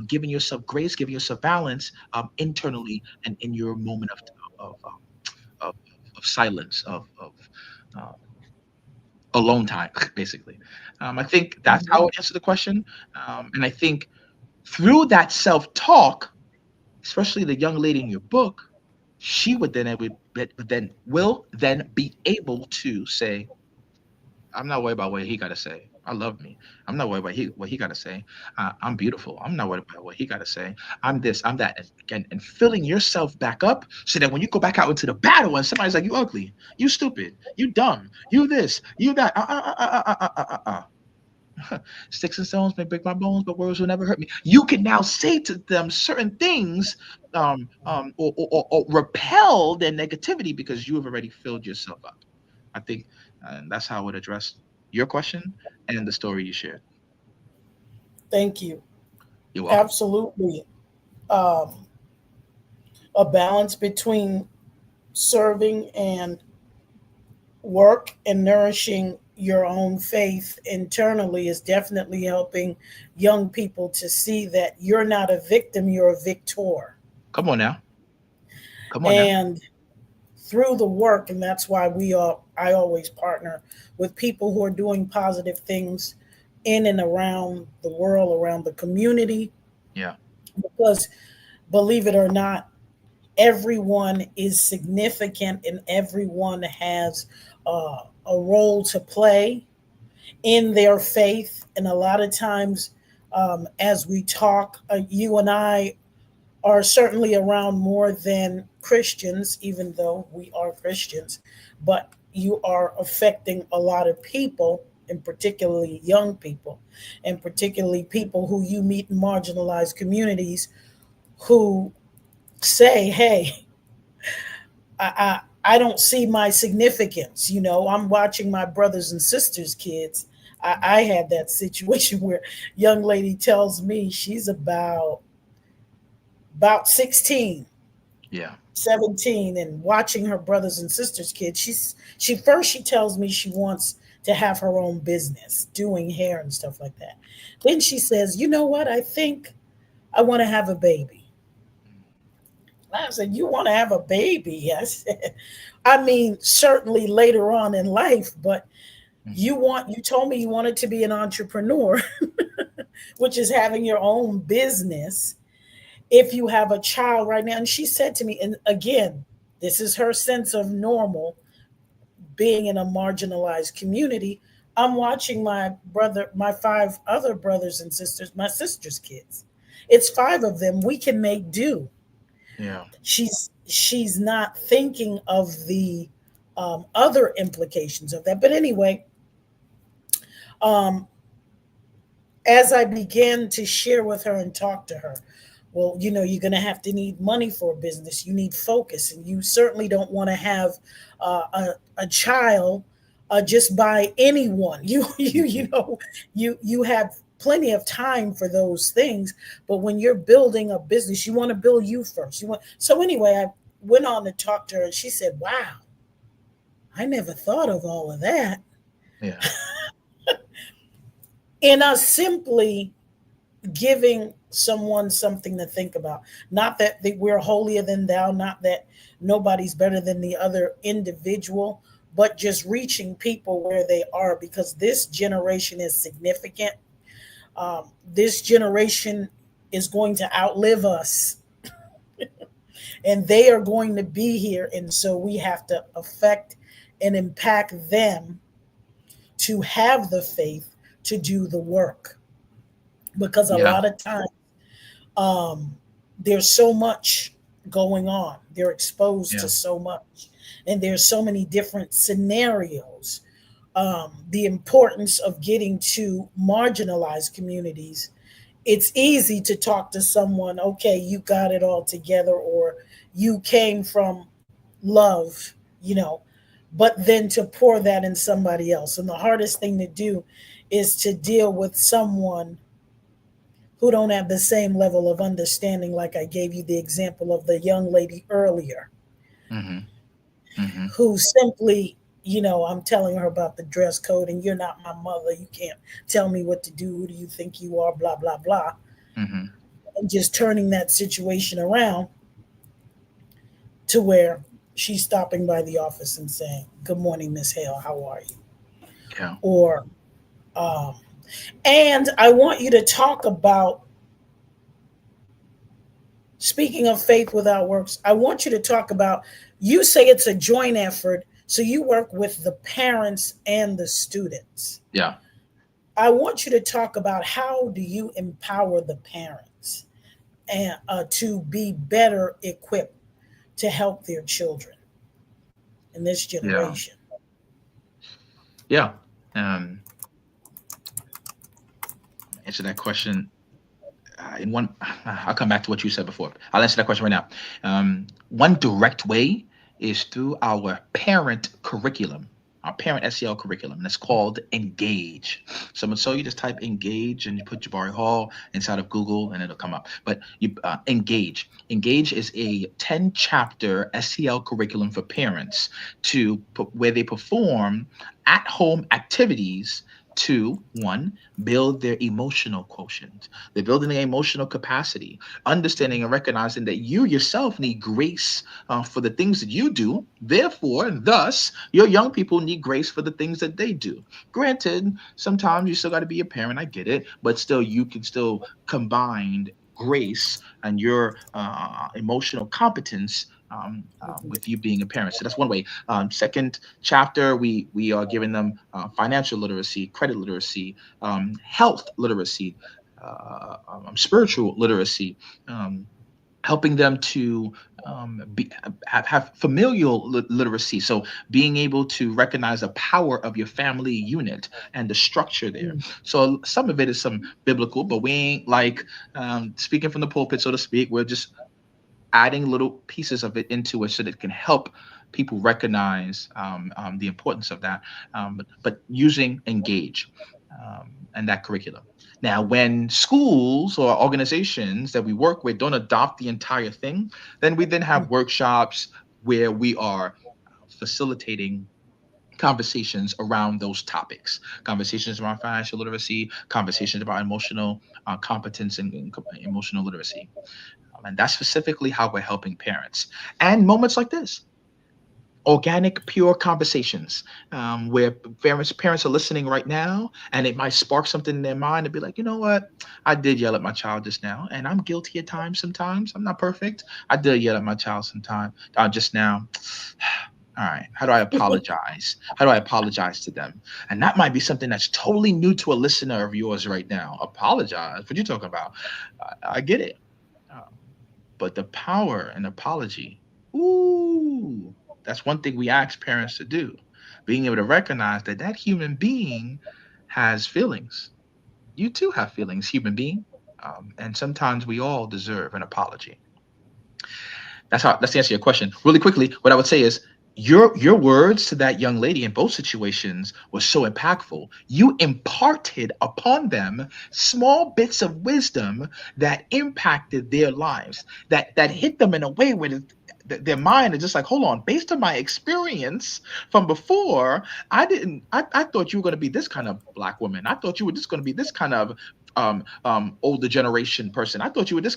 giving yourself grace, giving yourself balance, internally and in your moment of um, of, of silence, of uh, alone time, basically. I think that's how I would answer the question. And I think through that self talk, especially the young lady in your book, she would then will then be able to say, "I'm not worried about what he got to say. I love me. I'm not worried about what he got to say. I'm beautiful. I'm not worried about what he got to say. I'm this. I'm that." And again, and filling yourself back up so that when you go back out into the battle and somebody's like, "You ugly. You stupid. You dumb. You this. You that." Sticks and stones may break my bones, but words will never hurt me. You can now say to them certain things, or repel their negativity because you have already filled yourself up. I think, and that's how I would address your question and the story you shared. Thank you. You're welcome. Absolutely. Um, a balance between serving and work and nourishing your own faith internally is definitely helping young people to see that you're not a victim, you're a victor. Come on now. Come on now. And through the work, and that's why I always partner with people who are doing positive things in and around the world, around the community, Yeah. because believe it or not, everyone is significant and everyone has a role to play in their faith. And a lot of times, as we talk, you and I are certainly around more than Christians, even though we are Christians, but you are affecting a lot of people, and particularly young people, and particularly people who you meet in marginalized communities who say, hey, I don't see my significance. I'm watching my brothers and sisters' kids. I had that situation where young lady tells me she's about 16, Yeah. 17, and watching her brothers and sisters' kids. She tells me she wants to have her own business doing hair and stuff like that. Then she says, you know what? I think I want to have a baby. I said, you want to have a baby? I said, I mean, certainly later on in life, but Mhm. you told me you wanted to be an entrepreneur, which is having your own business. If you have a child right now, and she said to me, and again, this is her sense of normal being in a marginalized community. I'm watching my five other brothers and sisters, my sister's kids. It's five of them. We can make do. Yeah. She's not thinking of the other implications of that. But anyway, um, as I began to share with her and talk to her, well, you're going to have to need money for a business. You need focus, and you certainly don't want to have a child just by anyone. Mhm. You have plenty of time for those things, but when you're building a business, you want to build you first. So anyway, I went on to talk to her, and she said, "Wow, I never thought of all of that." Yeah. And us simply giving someone something to think about. Not that we're holier than thou, not that nobody's better than the other individual, but just reaching people where they are, because this generation is significant. This generation is going to outlive us, and they are going to be here. And so we have to affect and impact them to have the faith to do the work. Because a Yeah. lot of times, um, there's so much going on. They're exposed to Yeah. so much, and there's so many different scenarios. The importance of getting to marginalized communities it's easy to talk to someone, okay, you got it all together, or you came from love, but then to pour that in somebody else. And the hardest thing to do is to deal with someone who don't have the same level of understanding, like I gave you the example of the young lady earlier, Mm-hmm. Mm-hmm. who simply, I'm telling her about the dress code, and you're not my mother. You can't tell me what to do. Who do you think you are? Blah, blah, blah. Mm-hmm. And just turning that situation around to where she's stopping by the office and saying, "Good morning, Miss Hale. How are you?" Yeah. Or, um, and I want you to talk about, speaking of faith without works, I want you to talk about, you say it's a joint effort, so you work with the parents and the students. Yeah. I want you to talk about, how do you empower the parents and to be better equipped to help their children in this Yeah. generation. Yeah. Um, Answer that question in one. I'll come back to what you said before. I'll answer that question right now. One direct way is through our parent curriculum, our parent SEL curriculum, and it's called Engage. So you just type Engage and you put Jabari Hall inside of Google and it'll come up. But you Engage. Engage is a 10-chapter SEL curriculum for parents where they perform at-home activities to, one, build their emotional quotient. They're building their emotional capacity, understanding and recognizing that you yourself need grace for the things that you do. Therefore, and thus, your young people need grace for the things that they do. Granted, sometimes you still got to be a parent. I get it, but still, you can still combine grace and your emotional competence with you being a parent. So that's one way. Second chapter, we are giving them financial literacy, credit literacy, health literacy, spiritual literacy, um, helping them to have familial literacy. So being able to recognize the power of your family unit and the structure there. Mm. So some of it is some biblical, but we ain't like speaking from the pulpit, so to speak. We're just adding little pieces of it into it so that it can help people recognize the importance of that, but using Engage and that curriculum. Now, when schools or organizations that we work with don't adopt the entire thing, then have workshops where we are facilitating conversations around those topics, conversations around financial literacy, conversations about emotional competence and emotional literacy. And that's specifically how we're helping parents. And moments like this, organic, pure conversations, where parents are listening right now, and it might spark something in their mind to be like, you know what, I did yell at my child just now, and I'm guilty at times. Sometimes I'm not perfect. I did yell at my child sometime just now. All right, how do I apologize? How do I apologize to them? And that might be something that's totally new to a listener of yours right now. Apologize? What you talking about? I get it. Um, but the power and apology, ooh, that's one thing we ask parents to do. Being able to recognize that that human being has feelings. You too have feelings, human being. And sometimes we all deserve an apology. That's the answer to your question. Really quickly, what I would say is your words to that young lady in both situations was so impactful. You imparted upon them small bits of wisdom that impacted their lives, that hit them in a way where their mind is just like, hold on, based on my experience from before, I thought you were going to be this kind of black woman. I thought you were just going to be this kind of older generation person. I thought you were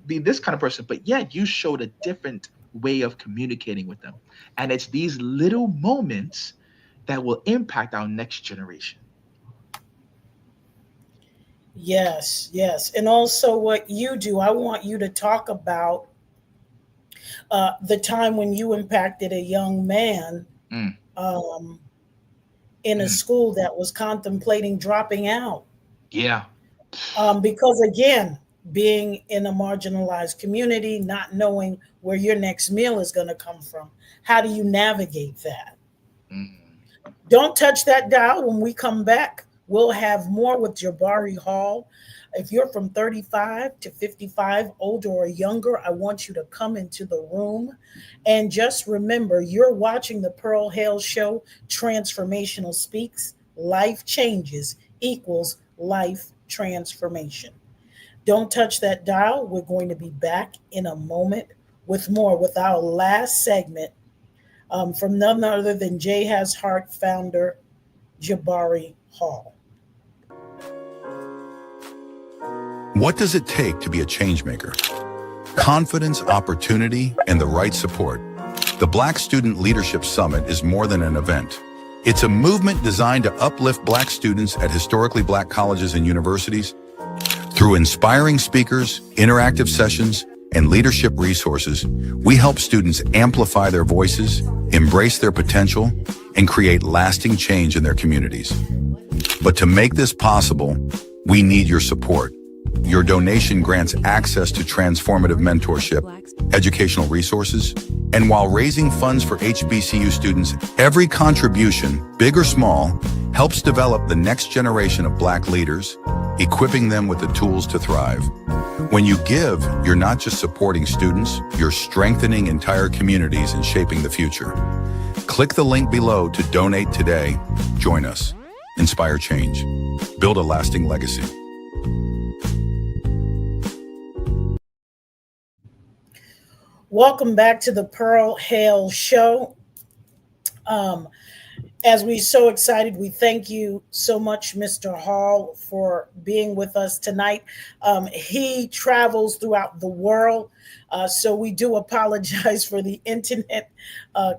be this kind of person, but yet you showed a different way of communicating with them. And it's these little moments that will impact our next generation. Yes, yes. And also, what you do, I want you to talk about the time when you impacted a young man Mm, um, in a mm, school that was contemplating dropping out. yeah. Because again, being in a marginalized community, not knowing where your next meal is going to come from, how do you navigate that? Mm, Don't touch that dial. When we come back, We'll have more with Jabari Hall. If you're from 35 to 55, older or younger, I want you to come into the room. And just remember, you're watching the Pearl Hale Show, Transformational Speaks. Life changes equals life transformation. Don't touch that dial. We're going to be back in a moment with more, with our last segment from none other than Jay Has Heart founder Jabari Hall. What does it take to be a changemaker? Confidence, opportunity, and the right support. The Black Student Leadership Summit is more than an event. It's a movement designed to uplift Black students at historically Black colleges and universities. Through inspiring speakers, interactive sessions, and leadership resources, we help students amplify their voices, embrace their potential, and create lasting change in their communities. But to make this possible, we need your support. Your donation grants access to transformative mentorship, educational resources, and while raising funds for HBCU students, every contribution, big or small, helps develop the next generation of Black leaders, equipping them with the tools to thrive. When you give, you're not just supporting students, you're strengthening entire communities and shaping the future. Click the link below to donate today. Join us. Inspire change. Build a lasting legacy. Welcome back to the Pearl Hale Show. As we're so excited, we thank you so much, Mr. Hall, for being with us tonight. He travels throughout the world, so we do apologize for the internet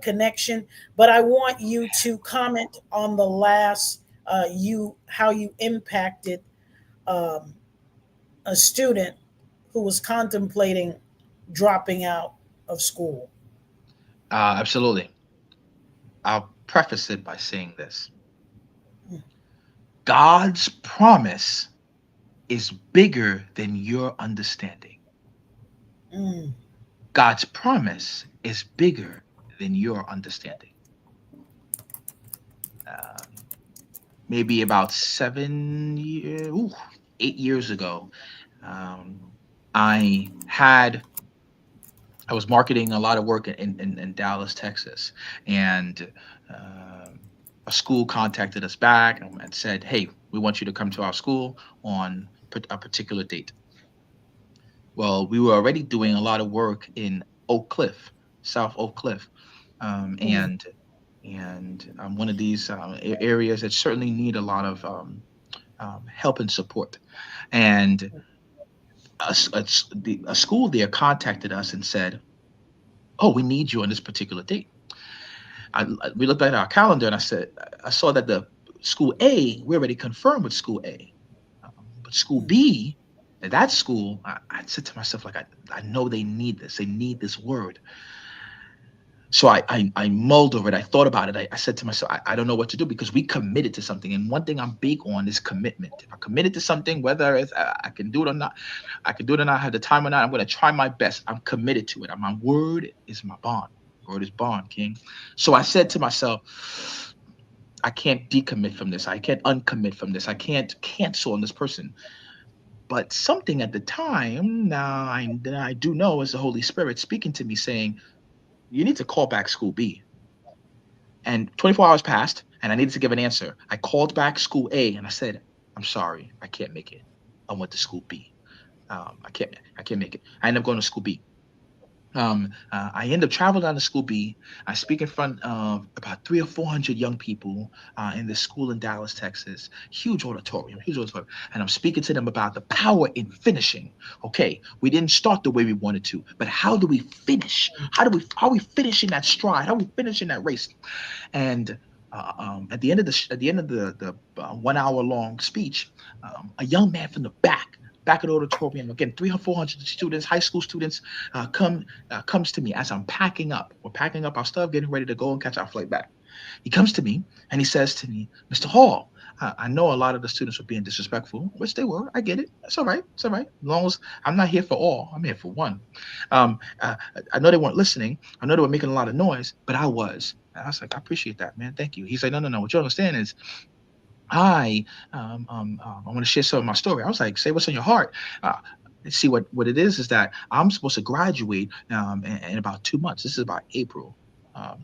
connection. But I want you to comment on the last, how you impacted a student who was contemplating dropping out of school. Absolutely. I'll preface it by saying this. God's promise is bigger than your understanding. Mm. God's promise is bigger than your understanding. Maybe about 8 years ago, I was marketing a lot of work in Dallas, Texas, and a school contacted us back and said, "Hey, we want you to come to our school on a particular date." Well, we were already doing a lot of work in Oak Cliff, South Oak Cliff, and one of these areas that certainly need a lot of help and support. And a school there contacted us and said, "Oh, we need you on this particular date." We looked at our calendar and I saw that the school A, we already confirmed with school A. But school B, that school, I said to myself, like, I know they need this. They need this word. So I mulled over it. I thought about it. I said to myself, I don't know what to do because we committed to something. And one thing I'm big on is commitment. If I committed to something, whether it's, I can do it or not, I can do it or not, have the time or not, I'm going to try my best. I'm committed to it. My word is my bond. Word is bond, King. So I said to myself, I can't decommit from this. I can't uncommit from this. I can't cancel on this person. But something at the time, now I do know, is the Holy Spirit speaking to me saying, you need to call back school B. And 24 hours passed and I needed to give an answer. I called back school A and I said, "I'm sorry, I can't make it. I went to school B. I can't make it." I ended up going to school B. I end up traveling down to school B. I speak in front of about 300 or 400 young people in this school in Dallas, Texas. Huge auditorium. And I'm speaking to them about the power in finishing. Okay, we didn't start the way we wanted to, but how do we finish? How are we finishing that stride? How are we finishing that race? And at the end of the 1 hour long speech, a young man from the back of the auditorium, again, 300, 400 students, high school students, comes to me as I'm packing up. We're packing up our stuff, getting ready to go and catch our flight back. He comes to me and he says to me, "Mr. Hall, I know a lot of the students were being disrespectful," which they were. I get it. It's all right. It's all right. As long as I'm not here for all, I'm here for one. I know they weren't listening. I know they were making a lot of noise, but I was. And I was like, "I appreciate that, man. Thank you." He's like, "No. What you understand is I want to share some of my story. I was like, say what's on your heart. Uh, See what it is that I'm supposed to graduate in about 2 months. This is about April. Um,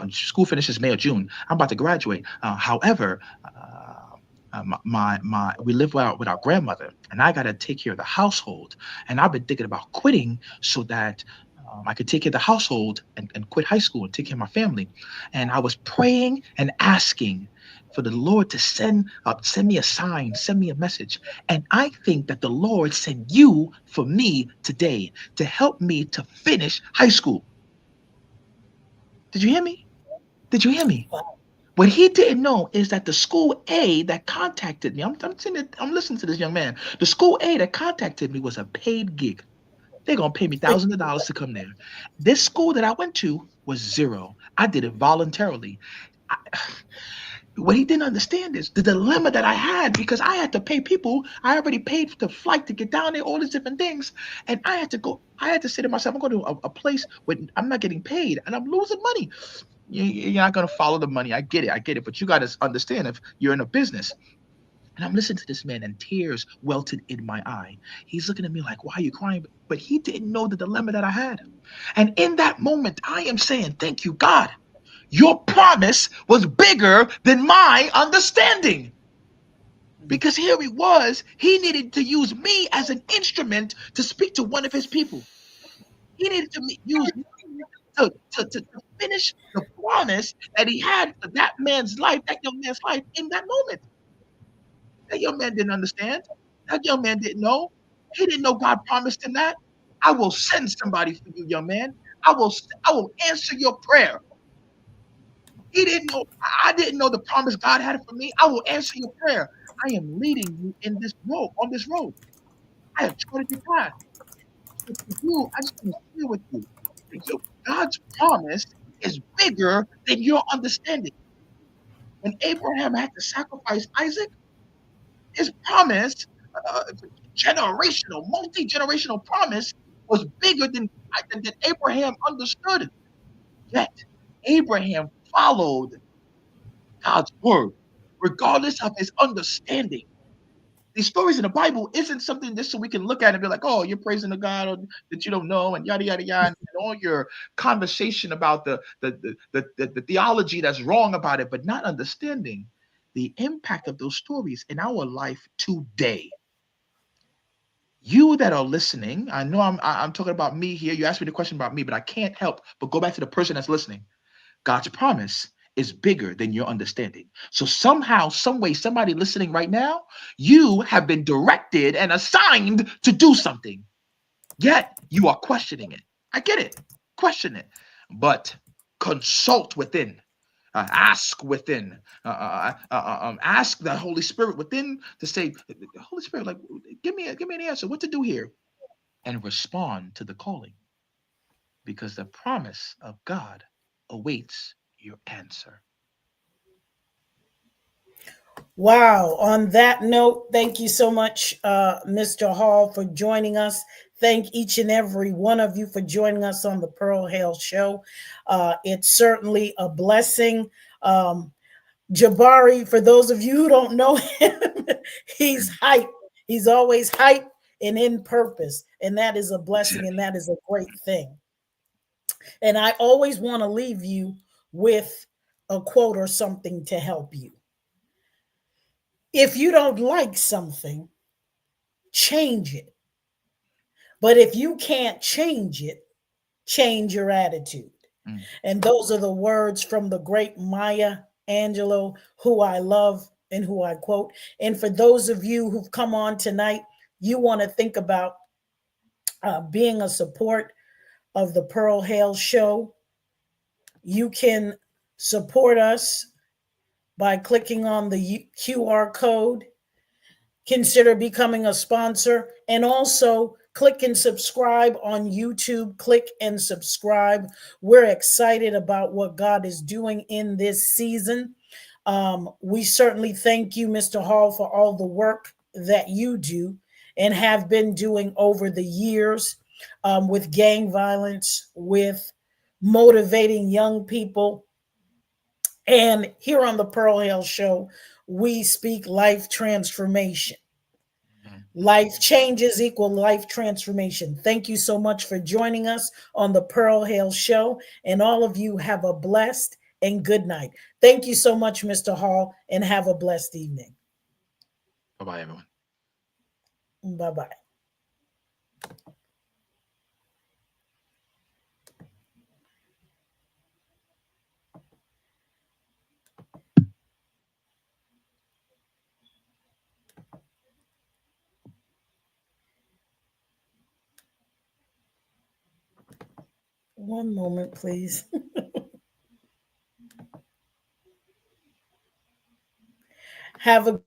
School finishes May or June. I'm about to graduate. However, we live out with our grandmother, and I got to take care of the household. And I've been thinking about quitting so that I could take care of the household and quit high school and take care of my family. And I was praying and asking for the Lord to send me a sign, send me a message. And I think that the Lord sent you for me today to help me to finish high school. Did you hear me? Did you hear me? What he didn't know is that the school A that contacted me, I'm listening to this young man. The school A that contacted me was a paid gig. They're gonna pay me thousands of dollars to come there. This school that I went to was zero. I did it voluntarily. I, what he didn't understand is the dilemma that I had because I had to pay people. I already paid for the flight to get down there, all these different things, and I had to go. I had to say to myself, I'm going to a place where I'm not getting paid and I'm losing money. You're not going to follow the money. I get it. I get it. But you got to understand if you're in a business. And I'm listening to this man, and tears welted in my eye. He's looking at me like, why are you crying? But he didn't know the dilemma that I had. And in that moment, I am saying, thank you, God. Your promise was bigger than my understanding. Because here he was, he needed to use me as an instrument to speak to one of his people. He needed to use me to finish the promise that he had for that man's life, that young man's life in that moment. That young man didn't understand. That young man didn't know. He didn't know God promised him that. I will send somebody for you, young man. I will answer your prayer. He didn't know. I didn't know the promise God had for me. I will answer your prayer. I am leading you in this road, on this road. I have charted your path. But for you, I just want to share with you that God's promise is bigger than your understanding. When Abraham had to sacrifice Isaac, his promise, uh, generational, multi-generational promise, was bigger than Abraham understood. Yet Abraham followed God's word, regardless of his understanding. These stories in the Bible isn't something just so we can look at and be like, oh, you're praising a God that you don't know, and yada yada yada, and all your conversation about the theology that's wrong about it, but not understanding the impact of those stories in our life today. You that are listening, I know I'm talking about me here. You asked me the question about me, but I can't help but go back to the person that's listening. God's promise is bigger than your understanding. So somehow, some way, somebody listening right now, you have been directed and assigned to do something. Yet you are questioning it. I get it. Question it. But consult within. Ask within. Ask the Holy Spirit within to say, Holy Spirit, like, give me an answer. What to do here? And respond to the calling. Because the promise of God awaits your answer. Wow. On that note, thank you so much, Mr. Hall, for joining us. Thank each and every one of you for joining us on the Pearl Hale Show. It's certainly a blessing. Jabari, for those of you who don't know him, he's hype. He's always hype and in purpose. And that is a blessing and that is a great thing. And I always want to leave you with a quote or something to help you. If you don't like something, change it. But if you can't change it, change your attitude. And those are the words from the great Maya Angelou, who I love and who I quote. And for those of you who've come on tonight, you want to think about being a support of the Pearl Hale Show, you can support us by clicking on the QR code. Consider becoming a sponsor, and also click and subscribe on YouTube. Click and subscribe. We're excited about what God is doing in this season. We certainly thank you, Mr. Hall, for all the work that you do and have been doing over the years with gang violence, with motivating young people, And here on the Pearl Hill Show, we speak life transformation. Life changes equal life transformation. Thank you so much for joining us on the Pearl Hill Show. And all of you have a blessed and good night. Thank you so much, Mr. Hall, and have a blessed evening. Bye-bye, everyone. Bye-bye. One moment, please. Have a